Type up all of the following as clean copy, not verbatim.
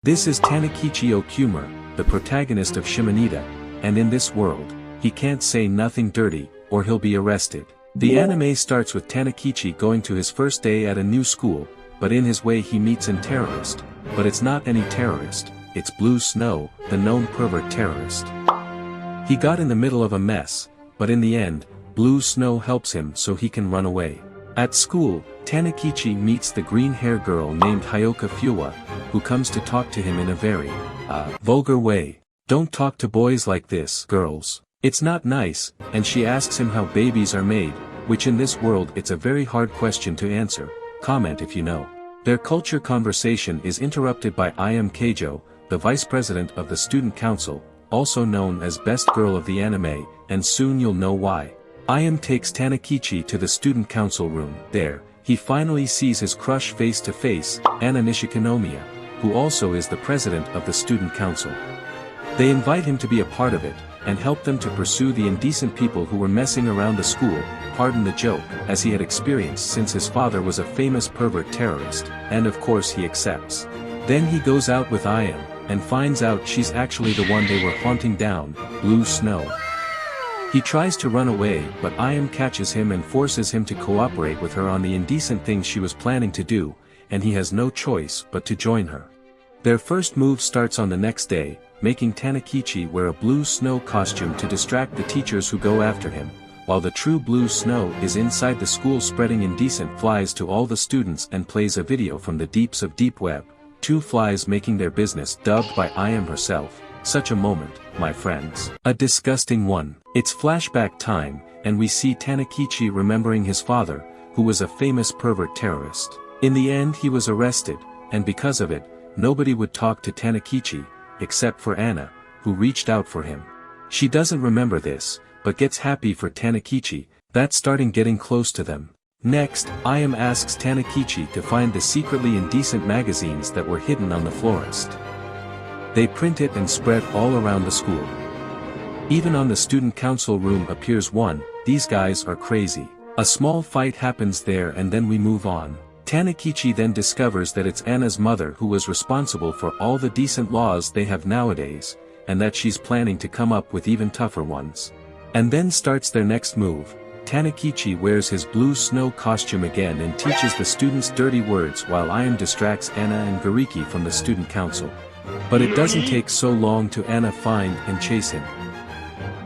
This is Tanukichi Okuma, the protagonist of Shimoneta, and in this world, he can't say nothing dirty, or he'll be arrested. The anime starts with Tanukichi going to his first day at a new school, but in his way he meets a terrorist. But it's not any terrorist, it's Blue Snow, the known pervert terrorist. He got in the middle of a mess, but in the end, Blue Snow helps him so he can run away. At school, Tanukichi meets the green-haired girl named Hyoka Fuwa, who comes to talk to him in a very, vulgar way. Don't talk to boys like this, girls. It's not nice, and she asks him how babies are made, which in this world it's a very hard question to answer. Comment if you know. Their culture conversation is interrupted by Keijo, the vice president of the student council, also known as best girl of the anime, and soon you'll know why. Takes Tanukichi to the student council room. There, he finally sees his crush face to face, Anna Nishikinomiya, who also is the president of the student council. They invite him to be a part of it, and help them to pursue the indecent people who were messing around the school, pardon the joke, as he had experienced since his father was a famous pervert terrorist, and of course he accepts. Then he goes out with and finds out she's actually the one they were haunting down, Blue Snow. He tries to run away, but catches him and forces him to cooperate with her on the indecent things she was planning to do, and he has no choice but to join her. Their first move starts on the next day, making Tanukichi wear a Blue Snow costume to distract the teachers who go after him, while the true Blue Snow is inside the school spreading indecent flies to all the students and plays a video from the deeps of deep web, 2 flies making their business, dubbed by herself. Such a moment, my friends. A disgusting one. It's flashback time, and we see Tanukichi remembering his father, who was a famous pervert terrorist. In the end he was arrested, and because of it, nobody would talk to Tanukichi, except for Anna, who reached out for him. She doesn't remember this, but gets happy for Tanukichi, that's starting getting close to them. Next, asks Tanukichi to find the secretly indecent magazines that were hidden on the florist. They print it and spread all around the school. Even on the student council room appears one. These guys are crazy. A small fight happens there and then we move on. Tanukichi then discovers that it's Anna's mother who was responsible for all the decent laws they have nowadays, and that she's planning to come up with even tougher ones. And then starts their next move. Tanukichi wears his Blue Snow costume again and teaches the students dirty words while distracts Anna and Gariki from the student council. But it doesn't take so long to Anna find and chase him.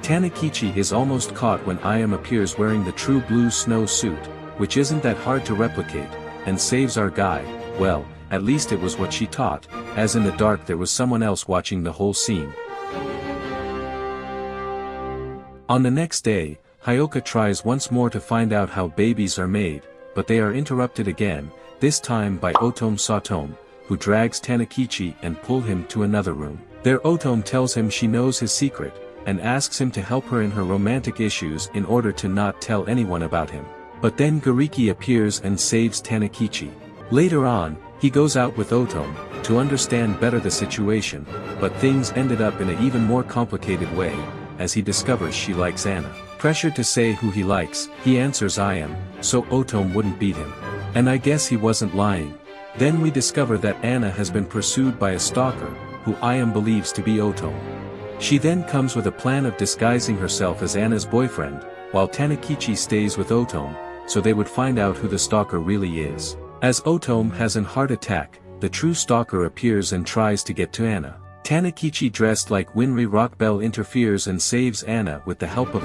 Tanukichi is almost caught when appears wearing the true Blue Snow suit, which isn't that hard to replicate, and saves our guy. Well, at least it was what she thought, as in the dark there was someone else watching the whole scene. On the next day, Hyoka tries once more to find out how babies are made, but they are interrupted again, this time by Otome Satome, who drags Tanukichi and pull him to another room. There Otome tells him she knows his secret, and asks him to help her in her romantic issues in order to not tell anyone about him. But then Gariki appears and saves Tanukichi. Later on, he goes out with Otome, to understand better the situation, but things ended up in an even more complicated way, as he discovers she likes Anna. Pressured to say who he likes, he answers so Otome wouldn't beat him. And I guess he wasn't lying. Then we discover that Anna has been pursued by a stalker, who believes to be Otome. She then comes with a plan of disguising herself as Anna's boyfriend, while Tanukichi stays with Otome, so they would find out who the stalker really is. As Otome has an heart attack, the true stalker appears and tries to get to Anna. Tanukichi dressed like Winry Rockbell interferes and saves Anna with the help of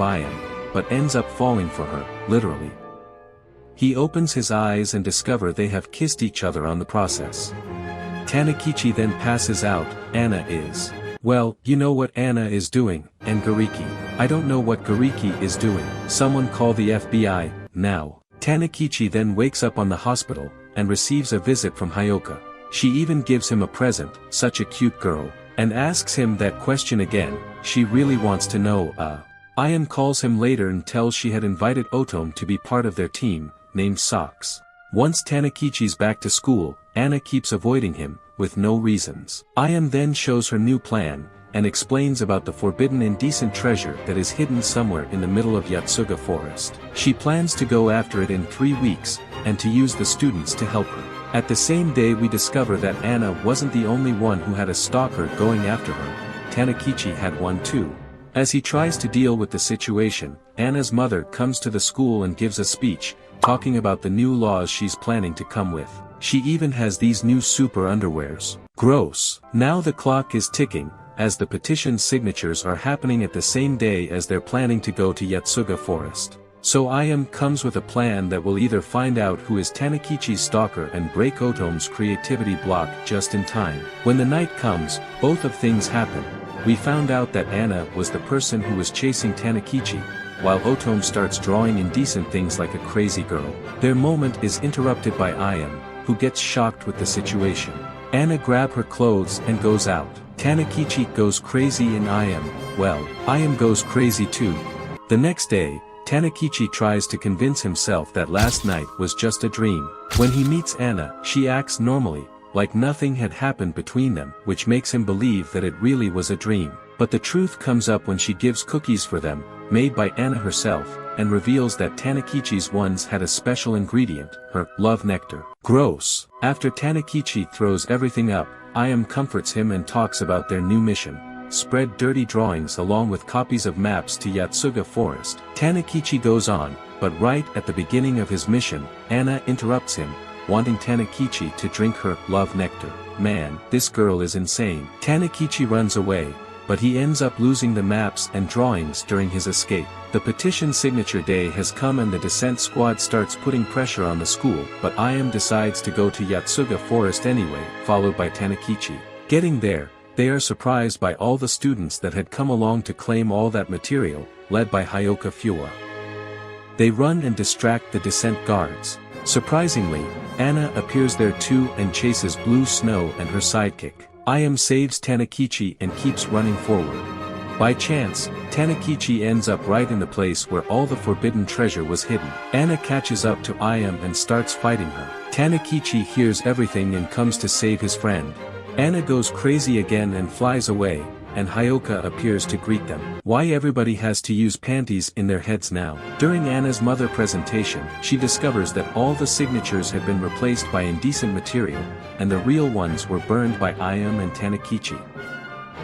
but ends up falling for her, literally. He opens his eyes and discover they have kissed each other on the process. Tanukichi then passes out. Anna is. Well, you know what Anna is doing, and Gariki. I don't know what Gariki is doing. Someone call the FBI, now. Tanukichi then wakes up on the hospital, and receives a visit from Hyoka. She even gives him a present, such a cute girl, and asks him that question again. She really wants to know. Calls him later and tells she had invited Otome to be part of their team, named Socks. Once Tanukichi's back to school, Anna keeps avoiding him, with no reasons. Then shows her new plan, and explains about the forbidden indecent treasure that is hidden somewhere in the middle of Yatsuga Forest. She plans to go after it in 3 weeks, and to use the students to help her. At the same day we discover that Anna wasn't the only one who had a stalker going after her. Tanukichi had one too. As he tries to deal with the situation, Anna's mother comes to the school and gives a speech, talking about the new laws she's planning to come with. She even has these new super underwears. Gross. Now the clock is ticking, as the petition signatures are happening at the same day as they're planning to go to Yatsuga Forest. So Ayam comes with a plan that will either find out who is Tanukichi's stalker and break Otome's creativity block just in time. When the night comes, both of things happen. We found out that Anna was the person who was chasing Tanukichi, while Otome starts drawing indecent things like a crazy girl. Their moment is interrupted by Ayam, who gets shocked with the situation. Anna grabs her clothes and goes out. Tanukichi goes crazy and Ayam goes crazy too. The next day, Tanukichi tries to convince himself that last night was just a dream. When he meets Anna, she acts normally, like nothing had happened between them, which makes him believe that it really was a dream. But the truth comes up when she gives cookies for them, made by Anna herself, and reveals that Tanukichi's ones had a special ingredient, her love nectar. Gross. After Tanukichi throws everything up, Ayam comforts him and talks about their new mission. Spread dirty drawings along with copies of maps to Yatsuga Forest. Tanukichi goes on, but right at the beginning of his mission, Anna interrupts him, wanting Tanukichi to drink her love nectar. Man, this girl is insane. Tanukichi runs away, but he ends up losing the maps and drawings during his escape. The petition signature day has come and the dissent squad starts putting pressure on the school, but Ayam decides to go to Yatsuga Forest anyway, followed by Tanukichi. Getting there, they are surprised by all the students that had come along to claim all that material, led by Hyoka Fua. They run and distract the dissent guards. Surprisingly, Anna appears there too and chases Blue Snow and her sidekick. Ayam saves Tanukichi and keeps running forward. By chance, Tanukichi ends up right in the place where all the forbidden treasure was hidden. Anna catches up to Ayam and starts fighting her. Tanukichi hears everything and comes to save his friend. Anna goes crazy again and flies away, and Hyoka appears to greet them. Why everybody has to use panties in their heads now? During Anna's mother presentation, she discovers that all the signatures had been replaced by indecent material, and the real ones were burned by Ayam and Tanukichi.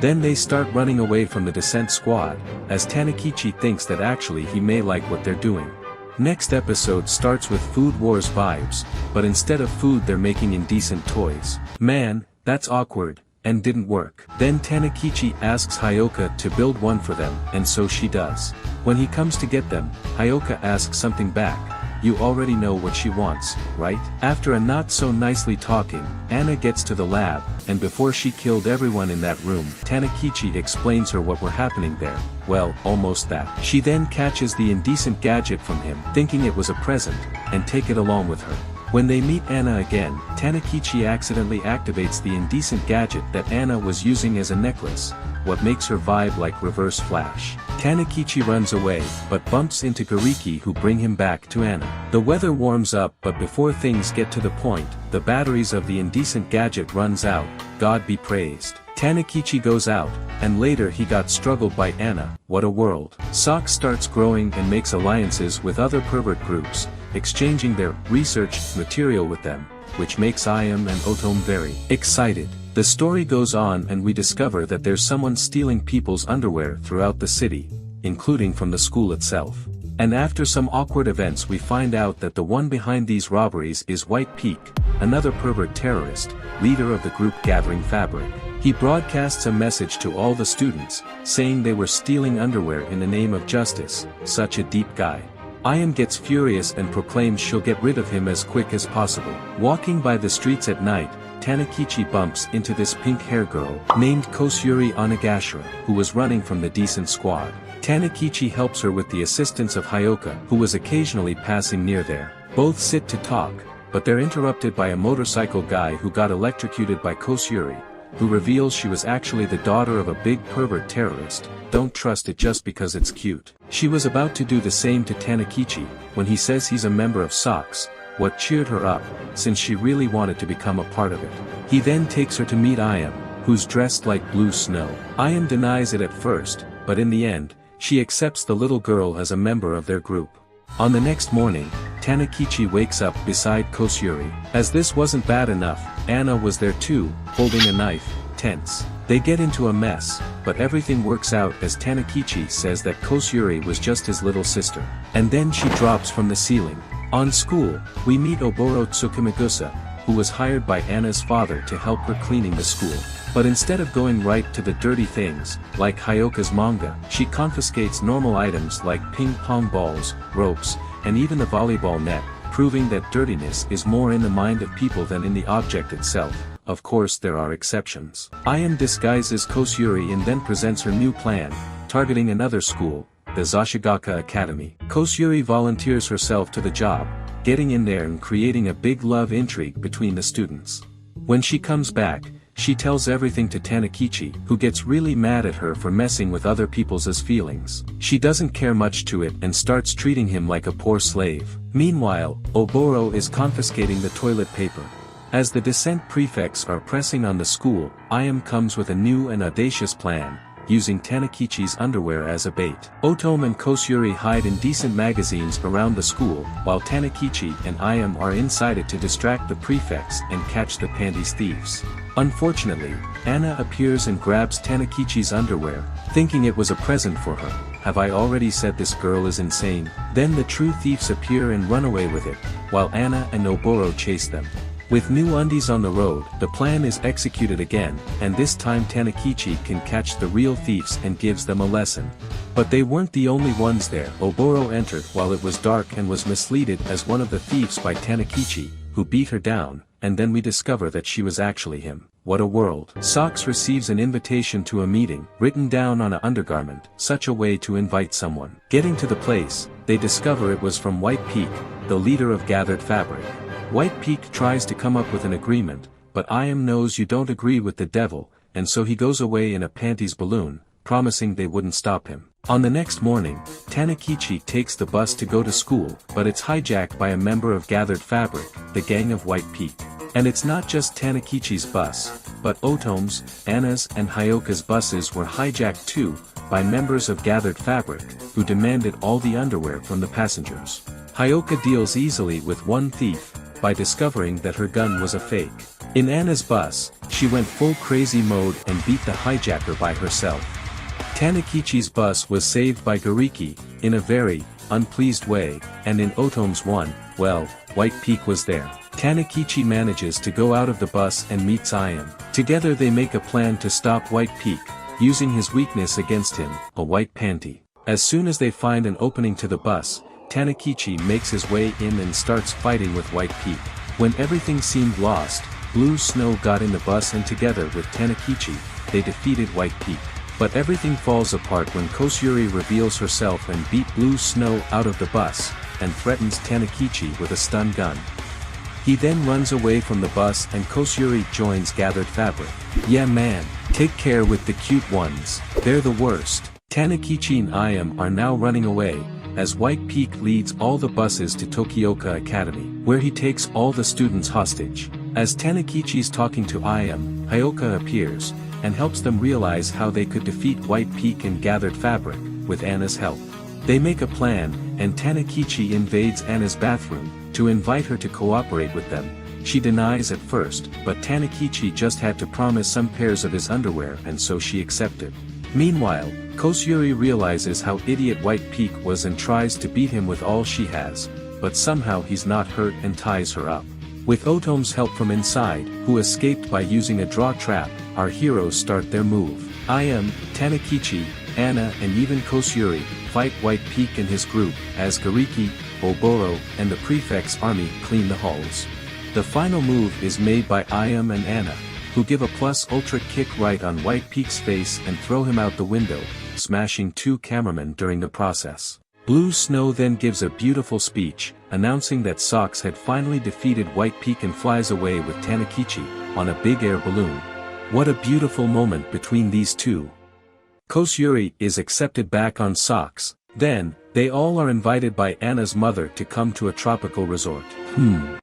Then they start running away from the dissent squad, as Tanukichi thinks that actually he may like what they're doing. Next episode starts with Food Wars vibes, but instead of food they're making indecent toys. Man, that's awkward, and didn't work. Then Tanukichi asks Hyoka to build one for them, and so she does. When he comes to get them, Hyoka asks something back. You already know what she wants, right? After a not so nicely talking, Anna gets to the lab, and before she killed everyone in that room, Tanukichi explains her what were happening there. Well, almost that. She then catches the indecent gadget from him, thinking it was a present, and take it along with her. When they meet Anna again, Tanukichi accidentally activates the indecent gadget that Anna was using as a necklace, what makes her vibe like Reverse Flash. Tanukichi runs away, but bumps into Gariki who bring him back to Anna. The weather warms up but before things get to the point, the batteries of the indecent gadget runs out, God be praised. Tanukichi goes out, and later he got struggled by Anna. What a world. Sock starts growing and makes alliances with other pervert groups, exchanging their research material with them, which makes Ayam and Otome very excited. The story goes on and we discover that there's someone stealing people's underwear throughout the city, including from the school itself. And after some awkward events we find out that the one behind these robberies is White Peak, another pervert terrorist, leader of the group Gathering Fabric. He broadcasts a message to all the students, saying they were stealing underwear in the name of justice. Such a deep guy. Ayam gets furious and proclaims she'll get rid of him as quick as possible. Walking by the streets at night, Tanukichi bumps into this pink-hair girl, named Kosyuri Onigashira, who was running from the decent squad. Tanukichi helps her with the assistance of Hyoka, who was occasionally passing near there. Both sit to talk, but they're interrupted by a motorcycle guy who got electrocuted by Kosyuri, who reveals she was actually the daughter of a big pervert terrorist. Don't trust it just because it's cute. She was about to do the same to Tanukichi, when he says he's a member of SOX, what cheered her up, since she really wanted to become a part of it. He then takes her to meet Ayam, who's dressed like Blue Snow. Ayam denies it at first, but in the end, she accepts the little girl as a member of their group. On the next morning, Tanukichi wakes up beside Kosyuri. As this wasn't bad enough, Anna was there too, holding a knife, tense. They get into a mess, but everything works out as Tanukichi says that Kosyuri was just his little sister. And then she drops from the ceiling. On school, we meet Oboro Tsukumagusa, who was hired by Anna's father to help her cleaning the school. But instead of going right to the dirty things, like Hyoka's manga, she confiscates normal items like ping-pong balls, ropes, and even the volleyball net, proving that dirtiness is more in the mind of people than in the object itself. Of course there are exceptions. Ayam disguises Kosyuri and then presents her new plan, targeting another school, the Zashigaka Academy. Kosyuri volunteers herself to the job, getting in there and creating a big love intrigue between the students. When she comes back, she tells everything to Tanukichi, who gets really mad at her for messing with other people's feelings. She doesn't care much to it and starts treating him like a poor slave. Meanwhile, Oboro is confiscating the toilet paper. As the dissent prefects are pressing on the school, Ayam comes with a new and audacious plan, using Tanukichi's underwear as a bait. Otome and Kosyuri hide in decent magazines around the school, while Tanukichi and Ayam are inside it to distract the prefects and catch the panties thieves. Unfortunately, Anna appears and grabs Tanukichi's underwear, thinking it was a present for her. Have I already said this girl is insane? Then the true thieves appear and run away with it, while Anna and Oboro chase them. With new undies on the road, the plan is executed again, and this time Tanukichi can catch the real thieves and gives them a lesson. But they weren't the only ones there. Oboro entered while it was dark and was misled as one of the thieves by Tanukichi, who beat her down, and then we discover that she was actually him. What a world. Socks receives an invitation to a meeting, written down on an undergarment, such a way to invite someone. Getting to the place, they discover it was from White Peak, the leader of Gathered Fabric. White Peak tries to come up with an agreement, but Ayam knows you don't agree with the devil, and so he goes away in a panties balloon, promising they wouldn't stop him. On the next morning, Tanukichi takes the bus to go to school, but it's hijacked by a member of Gathered Fabric, the gang of White Peak. And it's not just Tanukichi's bus, but Otome's, Anna's and Hyoka's buses were hijacked too, by members of Gathered Fabric, who demanded all the underwear from the passengers. Hyoka deals easily with one thief, by discovering that her gun was a fake. In Anna's bus, she went full crazy mode and beat the hijacker by herself. Tanukichi's bus was saved by Gariki, in a very unpleased way, and in Otome's one, well, White Peak was there. Tanukichi manages to go out of the bus and meets Ayam. Together they make a plan to stop White Peak, using his weakness against him, a white panty. As soon as they find an opening to the bus, Tanukichi makes his way in and starts fighting with White Peak. When everything seemed lost, Blue Snow got in the bus and together with Tanukichi, they defeated White Peak. But everything falls apart when Kosyuri reveals herself and beat Blue Snow out of the bus, and threatens Tanukichi with a stun gun. He then runs away from the bus and Kosyuri joins Gathered Fabric. Yeah man, take care with the cute ones, they're the worst. Tanukichi and Ayam are now running away, as White Peak leads all the buses to Tokioka Academy, where he takes all the students hostage. As Tanukichi's talking to Ayam, Hyoka appears, and helps them realize how they could defeat White Peak and Gathered Fabric, with Anna's help. They make a plan, and Tanukichi invades Anna's bathroom, to invite her to cooperate with them. She denies at first, but Tanukichi just had to promise some pairs of his underwear and so she accepted. Meanwhile, Kosyuri realizes how idiot White Peak was and tries to beat him with all she has, but somehow he's not hurt and ties her up. With Otome's help from inside, who escaped by using a draw trap, our heroes start their move. Ayam, Tanukichi, Anna and even Kosyuri fight White Peak and his group, as Gariki, Oboro and the prefect's army clean the halls. The final move is made by Ayam and Anna, who give a plus ultra kick right on White Peak's face and throw him out the window, smashing two cameramen during the process. Blue Snow then gives a beautiful speech, announcing that Socks had finally defeated White Peak and flies away with Tanukichi, on a big air balloon. What a beautiful moment between these two. Kosyuri is accepted back on Socks, then, they all are invited by Anna's mother to come to a tropical resort.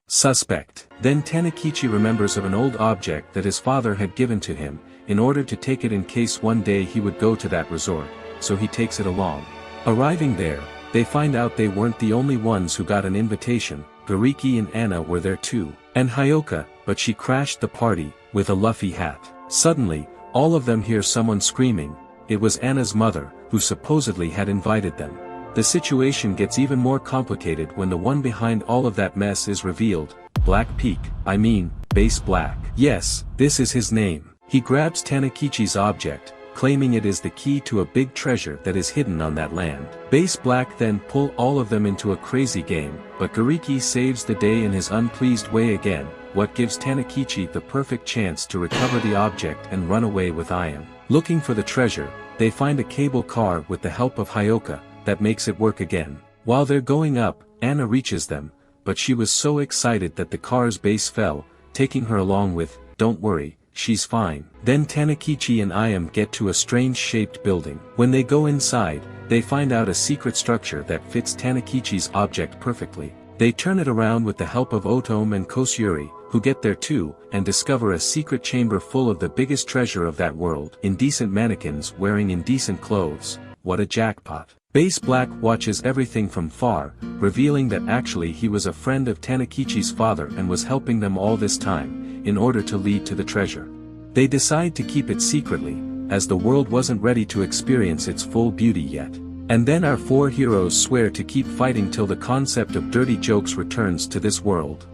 Suspect. Then Tanukichi remembers of an old object that his father had given to him, in order to take it in case one day he would go to that resort, so he takes it along. Arriving there, they find out they weren't the only ones who got an invitation. Gariki and Anna were there too. And Hyoka, but she crashed the party, with a Luffy hat. Suddenly, all of them hear someone screaming. It was Anna's mother, who supposedly had invited them. The situation gets even more complicated when the one behind all of that mess is revealed. Black Peak, Base Black. Yes, this is his name. He grabs Tanukichi's object, claiming it is the key to a big treasure that is hidden on that land. Base Black then pull all of them into a crazy game, but Gariki saves the day in his unpleased way again, what gives Tanukichi the perfect chance to recover the object and run away with Iam. Looking for the treasure, they find a cable car with the help of Hyoka, that makes it work again. While they're going up, Anna reaches them, but she was so excited that the car's base fell, taking her along with, "Don't worry, she's fine." Then Tanukichi and Iam get to a strange-shaped building. When they go inside, they find out a secret structure that fits Tanukichi's object perfectly. They turn it around with the help of Otome and Kosyuri, who get there too, and discover a secret chamber full of the biggest treasure of that world. Indecent mannequins wearing indecent clothes. What a jackpot. Base Black watches everything from far, revealing that actually he was a friend of Tanukichi's father and was helping them all this time, in order to lead to the treasure. They decide to keep it secretly, as the world wasn't ready to experience its full beauty yet. And then our four heroes swear to keep fighting till the concept of dirty jokes returns to this world.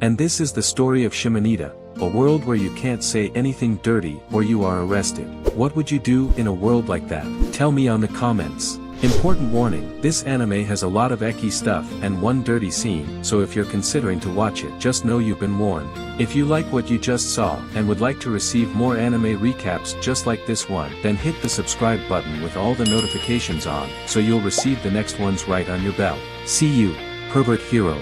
And this is the story of Shimoneta, a world where you can't say anything dirty or you are arrested. What would you do in a world like that? Tell me on the comments. Important warning, this anime has a lot of ecchi stuff and one dirty scene, so if you're considering to watch it, just know you've been warned. If you like what you just saw and would like to receive more anime recaps just like this one, then hit the subscribe button with all the notifications on, so you'll receive the next ones right on your bell. See you, pervert hero.